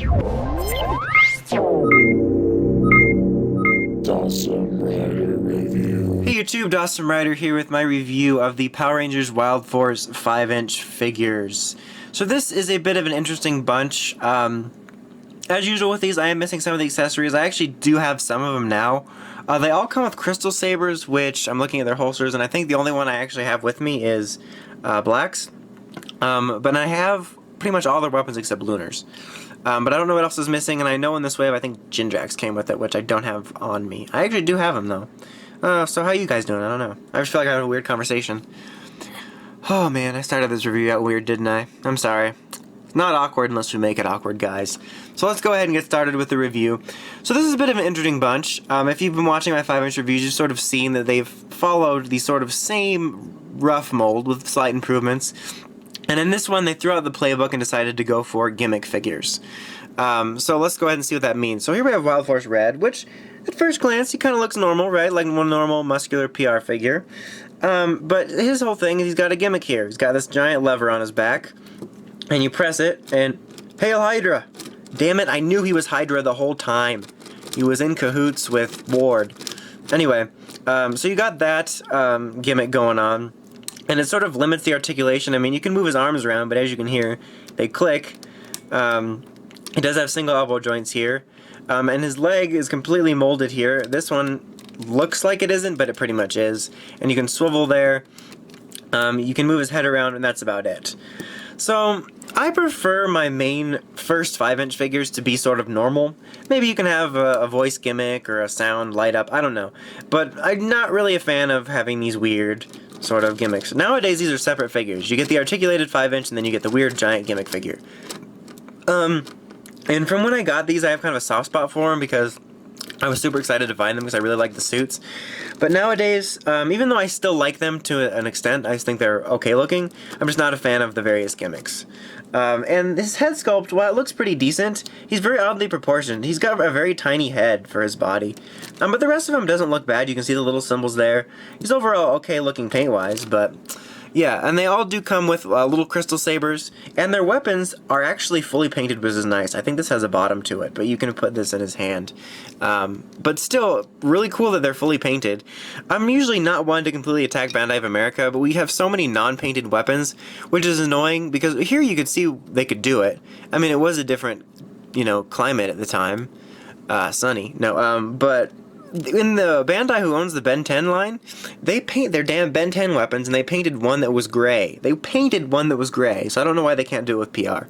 Hey YouTube, Dawson Ryder here with my review of the Power Rangers Wildforce 5-inch figures. So this is a bit of an interesting bunch. As usual with these, I am missing some of the accessories. I actually do have some of them now. They all come with crystal sabers, which I'm looking at their holsters, and I think the only one I actually have with me is Black's. But I have pretty much all their weapons except Lunar's. But I don't know what else is missing, and I know in this wave I think Jindrax came with it, which I don't have on me. I actually do have him though. So how you guys doing? I don't know. I just feel like I had a weird conversation. Oh man, I started this review out weird, didn't I? I'm sorry. It's not awkward unless we make it awkward, guys. So let's go ahead and get started with the review. So this is a bit of an interesting bunch. If you've been watching my 5-inch reviews, you've sort of seen that they've followed the sort of same rough mold with slight improvements. And in this one, they threw out the playbook and decided to go for gimmick figures. So let's go ahead and see what that means. So here we have Wildforce Red, which at first glance, he kind of looks normal, right? Like one normal muscular PR figure. But his whole thing is he's got a gimmick here. He's got this giant lever on his back. And you press it, and Hail Hydra! Damn it, I knew he was Hydra the whole time. He was in cahoots with Ward. Anyway, so you got that gimmick going on. And it sort of limits the articulation. I mean, you can move his arms around, but as you can hear, they click. He does have single elbow joints here. And his leg is completely molded here. This one looks like it isn't, but it pretty much is. And you can swivel there. You can move his head around, and that's about it. So, I prefer my main first 5-inch figures to be sort of normal. Maybe you can have a voice gimmick or a sound light up, I don't know. But I'm not really a fan of having these weird sort of gimmicks. Nowadays, these are separate figures. You get the articulated 5-inch, and then you get the weird giant gimmick figure. And from when I got these, I have kind of a soft spot for them because I was super excited to find them because I really like the suits. But nowadays, even though I still like them to an extent, I just think they're okay looking, I'm just not a fan of the various gimmicks. And his head sculpt, while it looks pretty decent, he's very oddly proportioned. He's got a very tiny head for his body. But the rest of him doesn't look bad. You can see the little symbols there. He's overall okay looking paint-wise, but yeah, and they all do come with little crystal sabers, and their weapons are actually fully painted, which is nice. I think this has a bottom to it, but you can put this in his hand. But still, really cool that they're fully painted. I'm usually not one to completely attack Bandai of America, but we have so many non-painted weapons, which is annoying, because here you could see they could do it. I mean, it was a different, climate at the time. Sunny. No, but in the Bandai who owns the Ben 10 line, they paint their damn Ben 10 weapons, and they painted one that was gray. They painted one that was gray, so I don't know why they can't do it with PR.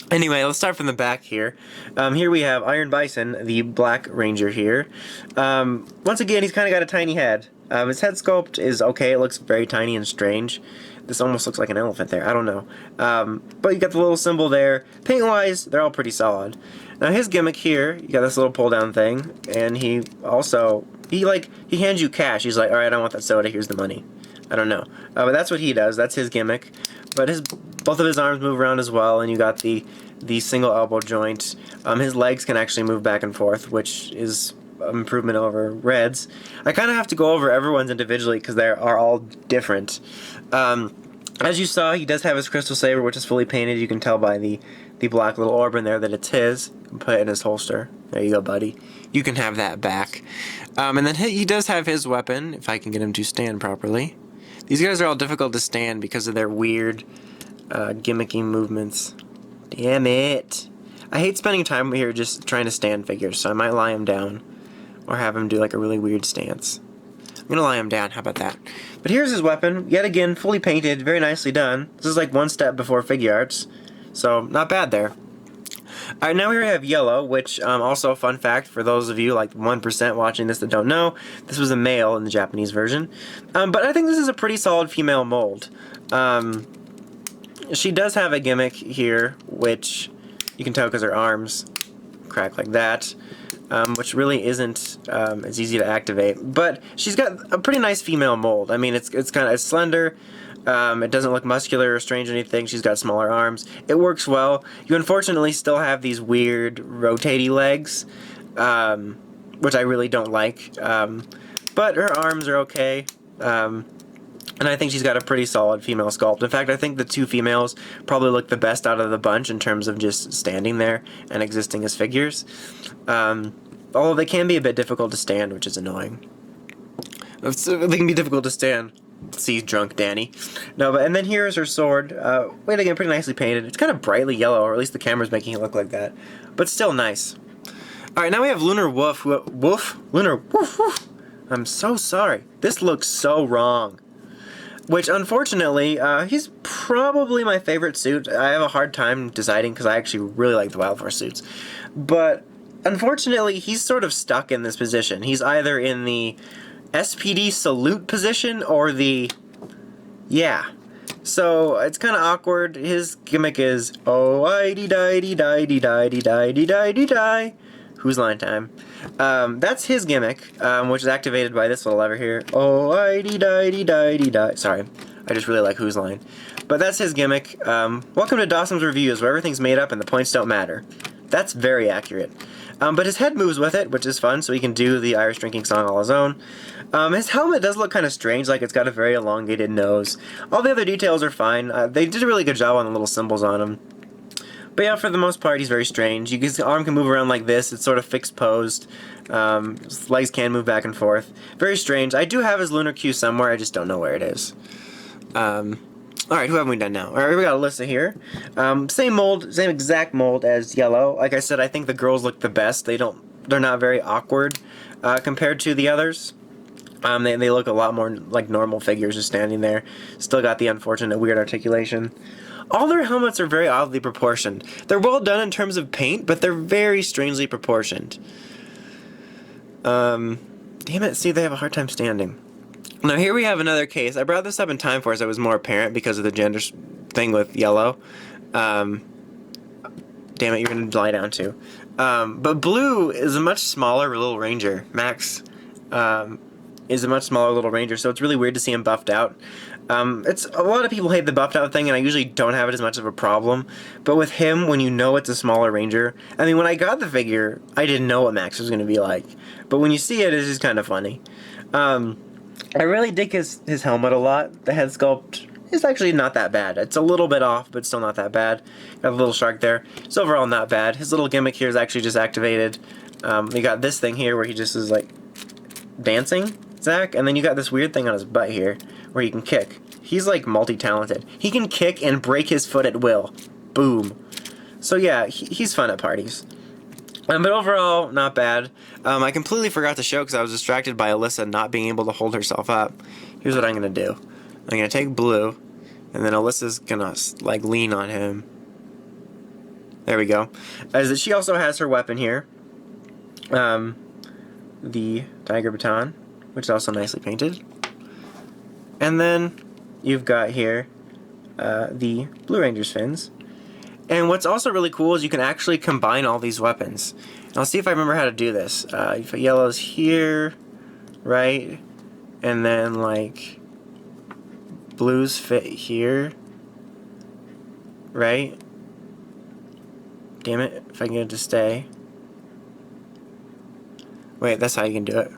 Anyway, let's start from the back here. Here we have Iron Bison, the Black Ranger here. Once again, he's kind of got a tiny head. His head sculpt is okay. It looks very tiny and strange. This almost looks like an elephant there. I don't know. But you got the little symbol there. Paint-wise, they're all pretty solid. Now his gimmick here, you got this little pull-down thing, and he also, he hands you cash. He's like, alright, I want that soda, here's the money. I don't know. But that's what he does. That's his gimmick. But both of his arms move around as well, and you got the single elbow joint. His legs can actually move back and forth, which is an improvement over Red's. I kind of have to go over everyone's individually because they are all different. As you saw, he does have his crystal saber, which is fully painted. You can tell by the black little orb in there that it's his. You can put it in his holster. There you go, buddy. You can have that back. And then he does have his weapon, if I can get him to stand properly. These guys are all difficult to stand because of their weird, gimmicky movements. Damn it. I hate spending time here just trying to stand figures, so I might lie him down. Or have him do like a really weird stance. I'm gonna lie him down, how about that? But here's his weapon, yet again, fully painted, very nicely done. This is like one step before figure arts, so not bad there. Alright, now here we have Yellow, which, also a fun fact for those of you, like 1% watching this that don't know, this was a male in the Japanese version. But I think this is a pretty solid female mold. She does have a gimmick here, which you can tell because her arms crack like that. Which really isn't as easy to activate. But she's got a pretty nice female mold. I mean, it's kind of slender. It doesn't look muscular or strange or anything. She's got smaller arms. It works well. You unfortunately still have these weird rotaty legs, which I really don't like. But her arms are okay. And I think she's got a pretty solid female sculpt. In fact, I think the two females probably look the best out of the bunch in terms of just standing there and existing as figures. Although they can be a bit difficult to stand, which is annoying. They can be difficult to stand. See drunk Danny. No, but and then here is her sword. Wait, again, pretty nicely painted. It's kind of brightly yellow, or at least the camera's making it look like that. But still nice. Alright, now we have Lunar Woof. Lunar Woof. I'm so sorry. This looks so wrong. Which, unfortunately, he's probably my favorite suit. I have a hard time deciding because I actually really like the Wildforce suits. But, unfortunately, he's sort of stuck in this position. He's either in the SPD salute position or the... yeah. So, it's kind of awkward. His gimmick is, oh, I-dee-die-dee-die-dee-die-dee-die-dee-die. Who's line time? That's his gimmick, which is activated by this little lever here. Oh, I-dee-die-dee-die-dee-die. Sorry, I just really like Who's line. But that's his gimmick. Welcome to Dawson's Reviews, where everything's made up and the points don't matter. That's very accurate. But his head moves with it, which is fun, so he can do the Irish drinking song all his own. His helmet does look kind of strange, like it's got a very elongated nose. All the other details are fine. They did a really good job on the little symbols on him. But yeah, for the most part, he's very strange. His arm can move around like this. It's sort of fixed posed. His legs can move back and forth. Very strange. I do have his lunar Q somewhere. I just don't know where it is. Alright, who haven't we done now? Alright, we got Alyssa here. Same mold, same exact mold as Yellow. Like I said, I think the girls look the best. They're not very awkward compared to the others. They look a lot more like normal figures just standing there. Still got the unfortunate weird articulation. All their helmets are very oddly proportioned. They're well done in terms of paint, but they're very strangely proportioned. Damn it, see, they have a hard time standing. Now here we have another case. I brought this up in time for us. It was more apparent because of the gender thing with Yellow. Damn it, you're going to lie down too. But Blue is a much smaller little ranger. Max is a much smaller little ranger, so it's really weird to see him buffed out. It's a lot of people hate the buffed out thing, and I usually don't have it as much of a problem. But with him, when you know it's a smaller ranger, I mean, when I got the figure, I didn't know what Max was going to be like. But when you see it, it's just kind of funny. I really dig his helmet a lot. The head sculpt is actually not that bad. It's a little bit off, but still not that bad. Got a little shark there. It's overall not bad. His little gimmick here is actually just activated. You got this thing here where he just is like dancing, Zach, and then you got this weird thing on his butt here where he can kick. He's like multi-talented. He can kick and break his foot at will. Boom. So yeah, he's fun at parties. But overall, not bad. I completely forgot to show because I was distracted by Alyssa not being able to hold herself up. Here's what I'm going to do. I'm going to take Blue, and then Alyssa's going to like lean on him. There we go. As she also has her weapon here. The Tiger Baton, which is also nicely painted. And then you've got here the Blue Ranger's fins. And what's also really cool is you can actually combine all these weapons. And I'll see if I remember how to do this. You've got Yellow's here, right? And then like Blue's fit here, right? Damn it, if I can get it to stay. Wait, that's how you can do it.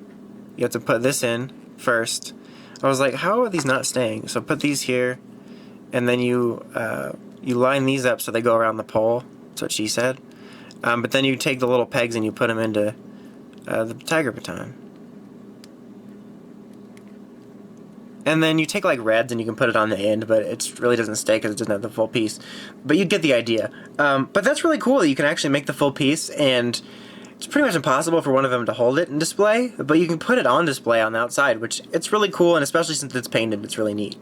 You have to put this in first. I was like, how are these not staying? So put these here, and then you line these up so they go around the pole. That's what she said. But then you take the little pegs and you put them into the Tiger Baton. And then you take like reds and you can put it on the end, but it really doesn't stay because it doesn't have the full piece. But you get the idea. But that's really cool that you can actually make the full piece, and it's pretty much impossible for one of them to hold it and display, but you can put it on display on the outside, which it's really cool, and especially since it's painted, it's really neat.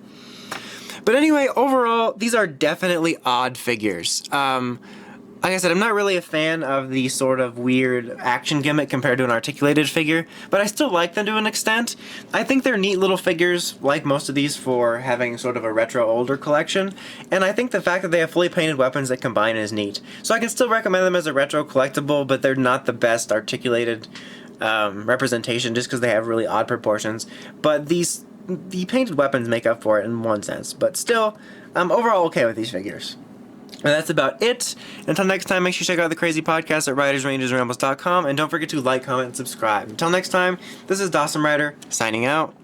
But anyway, overall, these are definitely odd figures. Like I said, I'm not really a fan of the sort of weird action gimmick compared to an articulated figure, but I still like them to an extent. I think they're neat little figures, like most of these, for having sort of a retro older collection, and I think the fact that they have fully painted weapons that combine is neat. So I can still recommend them as a retro collectible, but they're not the best articulated representation just because they have really odd proportions. But the painted weapons make up for it in one sense, but still, I'm overall okay with these figures. And that's about it. Until next time, make sure you check out the Crazy Podcast at writersrangersrambles.com, and don't forget to like, comment, and subscribe. Until next time, this is Dawson Ryder, signing out.